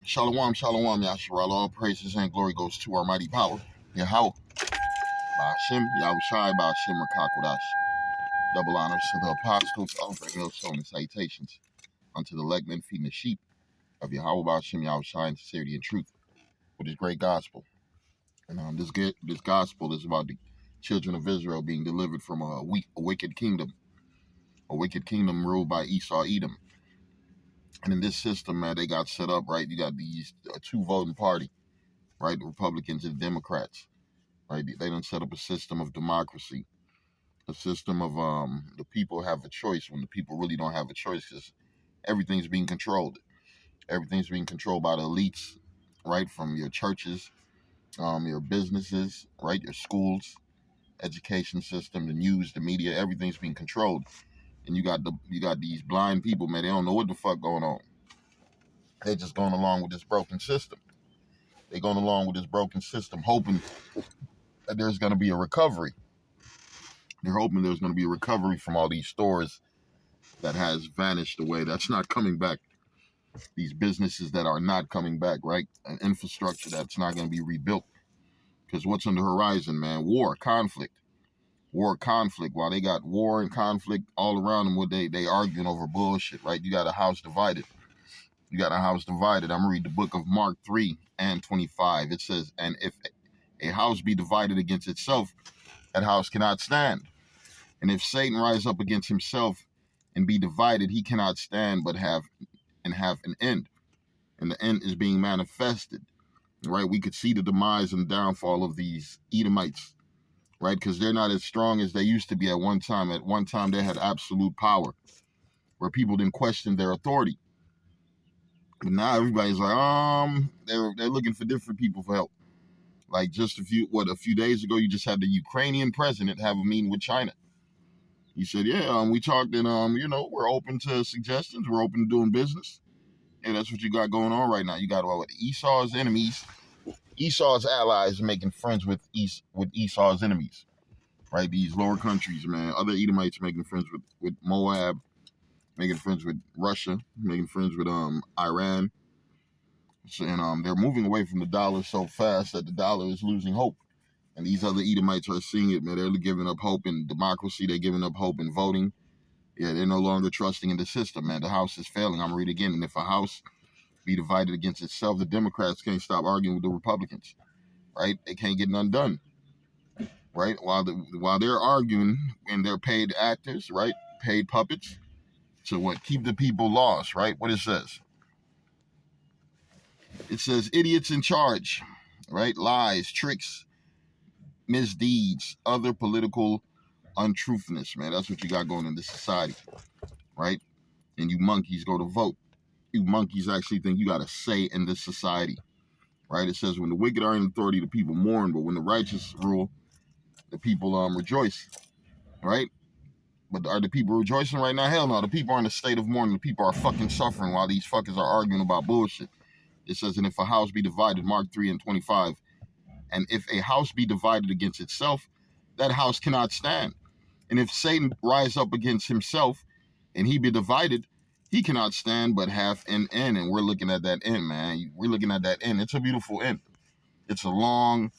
Shalom, shalom, Yasharal. All praises and glory goes to our mighty power. Yahweh, Ba'ashem, Yahushai, Ba'ashem, Rakakwadash. Double honors to the apostles, offering millstone and salutations unto the legmen feeding the sheep of Yahweh, Ba'ashem, Yahushai, in sincerity and truth with his great gospel. And this gospel is about the children of Israel being delivered from a wicked kingdom ruled by Esau, Edom. And in this system, man, they got set up, right? You got these two voting party, right? The Republicans and Democrats, right? They done set up a system of democracy, a system of the people have a choice when the people really don't have a choice because everything's being controlled. Everything's being controlled by the elites, right? From your churches, your businesses, right? Your schools, education system, the news, the media, everything's being controlled. And you got these blind people, man. They don't know what the fuck going on. They're just going along with this broken system. They're going along with this broken system, hoping that there's going to be a recovery. They're hoping there's going to be a recovery from all these stores that has vanished away. That's not coming back. These businesses that are not coming back, right? An infrastructure that's not going to be rebuilt. Because what's on the horizon, man? War, conflict. While they got war and conflict all around them, what they arguing over bullshit, right? You got a house divided. I'm going to read the book of Mark 3 and 25. It says, and if a house be divided against itself, that house cannot stand. And if Satan rise up against himself and be divided, he cannot stand but have an end. And the end is being manifested, right? We could see the demise and downfall of these Edomites, right? Because they're not as strong as they used to be at one time. At one time, they had absolute power where people didn't question their authority. But now everybody's like, they're looking for different people for help. Like just a few days ago, you just had the Ukrainian president have a meeting with China. He said, yeah, we talked and, we're open to suggestions. We're open to doing business. And that's what you got going on right now. You got Esau's enemies, Esau's allies making friends with Esau's enemies, right? These lower countries, man. Other Edomites making friends with Moab, making friends with Russia, making friends with Iran. And they're moving away from the dollar so fast that the dollar is losing hope. And these other Edomites are seeing it, man. They're giving up hope in democracy. They're giving up hope in voting. Yeah, they're no longer trusting in the system, man. The house is failing. I'm going to read again. And if a house be divided against itself, the Democrats can't stop arguing with the Republicans, right? They can't get none done, right? While they're arguing and they're paid actors, right? Paid puppets to keep the people lost, right? What it says. It says idiots in charge, right? Lies, tricks, misdeeds, other political untruthfulness, man. That's what you got going in this society, right? And you monkeys go to vote. You monkeys actually think you got a say in this society, right? It says when the wicked are in authority, the people mourn, but when the righteous rule, the people rejoice, right? But are the people rejoicing right now? Hell no. The people are in a state of mourning. The people are fucking suffering while these fuckers are arguing about bullshit. It says, and if a house be divided, Mark 3 and 25, and if a house be divided against itself, that house cannot stand. And if Satan rise up against himself and he be divided, he cannot stand but have an end. And we're looking at that end, man. We're looking at that end. It's a beautiful end. It's a long,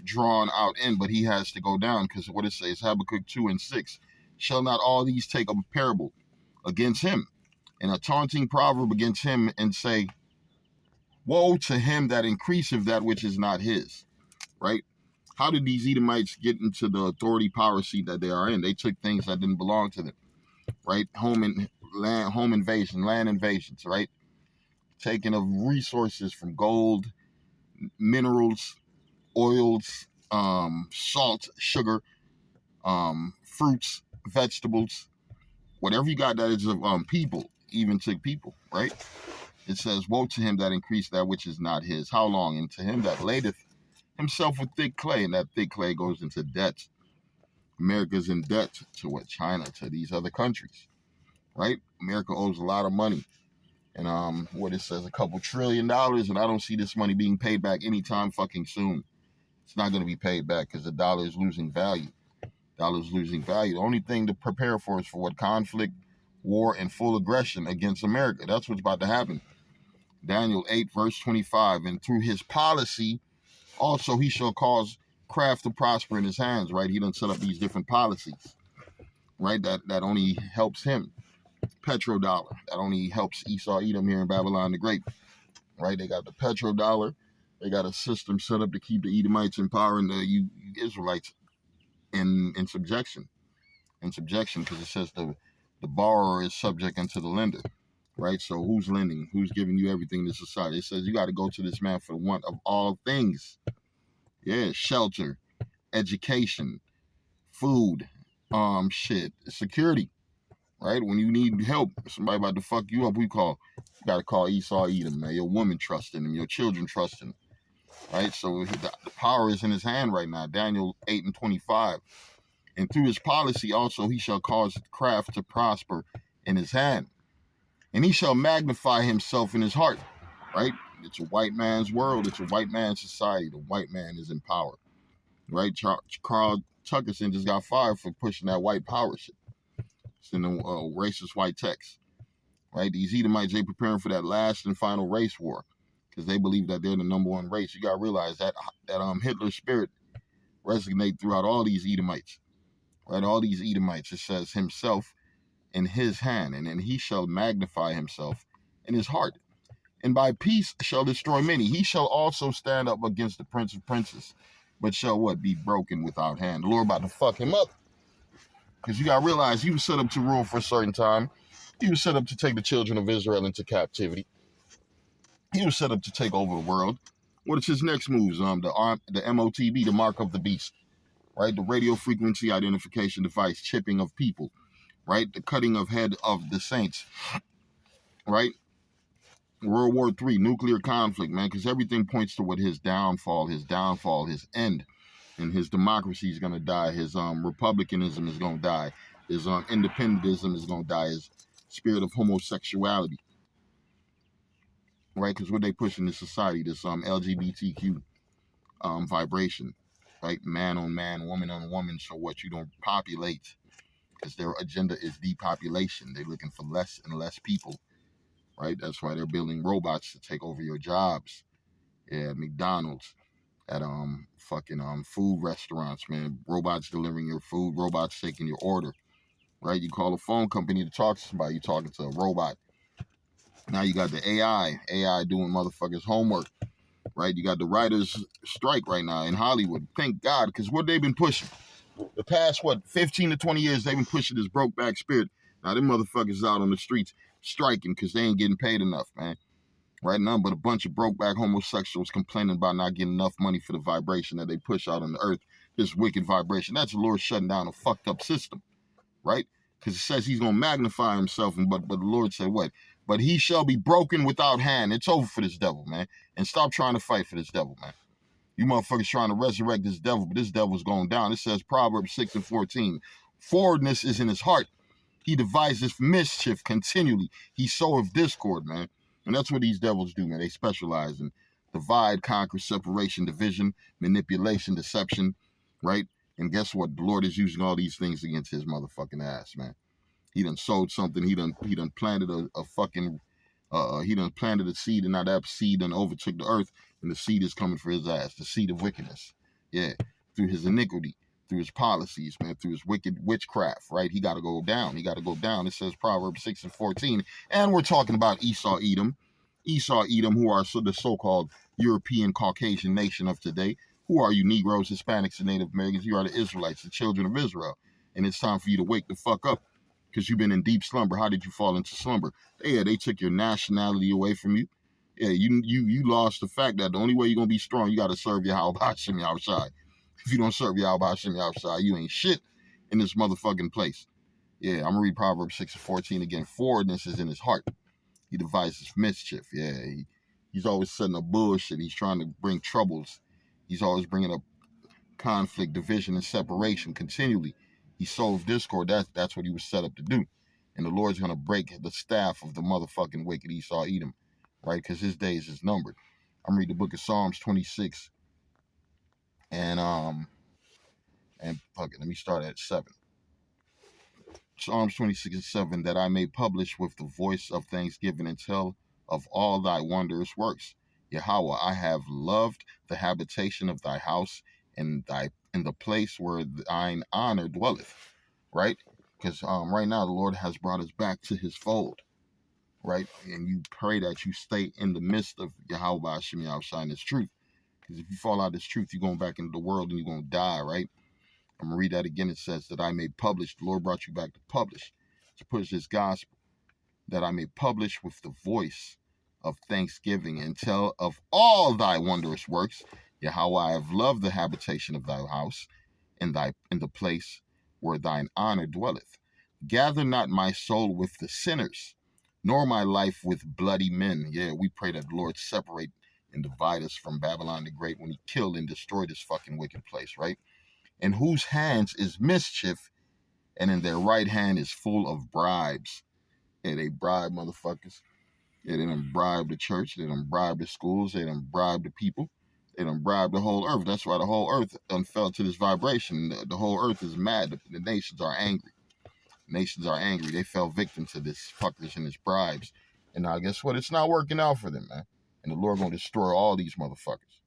drawn out end, but he has to go down because what it says, Habakkuk 2 and 6, shall not all these take a parable against him and a taunting proverb against him and say, woe to him that increaseth that which is not his, right? How did these Edomites get into the authority power seat that they are in? They took things that didn't belong to them, right? Land invasions, right? Taking of resources from gold, minerals, oils, salt, sugar, fruits, vegetables, whatever you got that is of people, even took people, right? It says, woe to him that increased that which is not his. How long? And to him that ladeth himself with thick clay, and that thick clay goes into debt. America's in debt to China, to these other countries, right? America owes a lot of money. And what it says, a couple $1 trillion, and I don't see this money being paid back anytime fucking soon. It's not going to be paid back because the dollar is losing value. The only thing to prepare for is for conflict, war, and full aggression against America. That's what's about to happen. Daniel 8, verse 25. And through his policy, also he shall cause craft to prosper in his hands, right? He done set up these different policies, right? That only helps him. Petrodollar, that only helps Esau Edom here in Babylon the Great, right? They got the petrodollar. They got a system set up to keep the Edomites in power and the Israelites in subjection. In subjection, because it says the borrower is subject unto the lender, right? So who's lending? Who's giving you everything in this society? It says you got to go to this man for the want of all things. Yeah, shelter, education, food, security, right? When you need help, somebody about to fuck you up, you got to call Esau Edom, man. Your woman trusting him, your children trusting him, right? So the power is in his hand right now. Daniel 8 and 25. And through his policy also he shall cause craft to prosper in his hand. And he shall magnify himself in his heart, right? It's a white man's world. It's a white man's society. The white man is in power, right? Carl Tuckerson just got fired for pushing that white power shit. It's in the racist white text, right? These Edomites, they preparing for that last and final race war because they believe that they're the number one race. You got to realize that Hitler's spirit resonates throughout all these Edomites, right? All these Edomites, it says himself in his hand, and then he shall magnify himself in his heart. And by peace shall destroy many. He shall also stand up against the prince of princes, but shall what? Be broken without hand. The Lord about to fuck him up. Because you got to realize he was set up to rule for a certain time. He was set up to take the children of Israel into captivity. He was set up to take over the world. What is his next moves? The MOTB, the mark of the beast, right? The radio frequency identification device, chipping of people, right? The cutting of head of the saints, right? World War III, nuclear conflict, man, because everything points to what his downfall, his end. And his democracy is going to die. His republicanism is going to die. His independentism is going to die. His spirit of homosexuality, right? Because what they push in this society, this LGBTQ vibration, right? Man on man, woman on woman. So what? You don't populate, because their agenda is depopulation. They're looking for less and less people, right? That's why they're building robots to take over your jobs. Yeah, McDonald's, at food restaurants, man. Robots delivering your food, robots taking your order, right? You call a phone company to talk to somebody, you're talking to a robot. Now you got the AI doing motherfuckers' homework, right? You got the writers' strike right now in Hollywood. Thank God, because what they've been pushing, the past, 15 to 20 years, they've been pushing this broke back spirit. Now them motherfuckers out on the streets striking because they ain't getting paid enough, man. Right now, but a bunch of broke-back homosexuals complaining about not getting enough money for the vibration that they push out on the earth, this wicked vibration. That's the Lord shutting down a fucked-up system, right? Because it says he's going to magnify himself, but the Lord said what? But he shall be broken without hand. It's over for this devil, man. And stop trying to fight for this devil, man. You motherfuckers trying to resurrect this devil, but this devil's going down. It says Proverbs 6 and 14. Forwardness is in his heart. He devises mischief continually. He soweth discord, man. And that's what these devils do, man. They specialize in divide, conquer, separation, division, manipulation, deception, right? And guess what? The Lord is using all these things against his motherfucking ass, man. He done sowed something. He done planted he done planted a seed, and now that seed done overtook the earth, and the seed is coming for his ass, the seed of wickedness. Yeah, through his iniquity, through his policies, man, through his wicked witchcraft, right? He got to go down. He got to go down. It says Proverbs 6 and 14. And we're talking about Esau Edom. Esau Edom, who are the so-called European Caucasian nation of today. Who are you, Negroes, Hispanics, and Native Americans? You are the Israelites, the children of Israel. And it's time for you to wake the fuck up, because you've been in deep slumber. How did you fall into slumber? Yeah, they took your nationality away from you. Yeah, you lost the fact that the only way you're going to be strong, you got to serve Yahweh Hashem Yahushai. If you don't serve Yahweh Hashem Yahushai, you ain't shit in this motherfucking place. Yeah, I'm going to read Proverbs 6 and 14 again. Forwardness is in his heart. He devises mischief. Yeah, he's always setting up bullshit. He's trying to bring troubles. He's always bringing up conflict, division, and separation continually. He sows discord. That's what he was set up to do. And the Lord's going to break the staff of the motherfucking wicked Esau Edom, right? Because his days is numbered. I'm reading the book of Psalms 26. And fuck it, let me start at 7. Psalms 26 and 7, that I may publish with the voice of thanksgiving and tell of all thy wondrous works. Yahweh, I have loved the habitation of thy house and in the place where thine honor dwelleth. Right? Because right now the Lord has brought us back to his fold, right? And you pray that you stay in the midst of Yahweh Hashem Yahushua and his truth. Because if you fall out of this truth, you're going back into the world and you're going to die, right? I'm going to read that again. It says that I may publish. The Lord brought you back to publish, to push this gospel, that I may publish with the voice of thanksgiving and tell of all thy wondrous works. Yahweh, I have loved the habitation of thy house in the place where thine honor dwelleth. Gather not my soul with the sinners, nor my life with bloody men. Yeah, we pray that the Lord separate and divide us from Babylon the Great when he killed and destroyed this fucking wicked place, right? In whose hands is mischief, and in their right hand is full of bribes. Yeah, they bribe motherfuckers. Yeah, they done bribe the church. They done bribe the schools. They done bribe the people. They done bribe the whole earth. That's why the whole earth done fell to this vibration. The whole earth is mad. The nations are angry. Nations are angry. They fell victim to this fuckers and this bribes. And now guess what? It's not working out for them, man. And the Lord gonna destroy all these motherfuckers.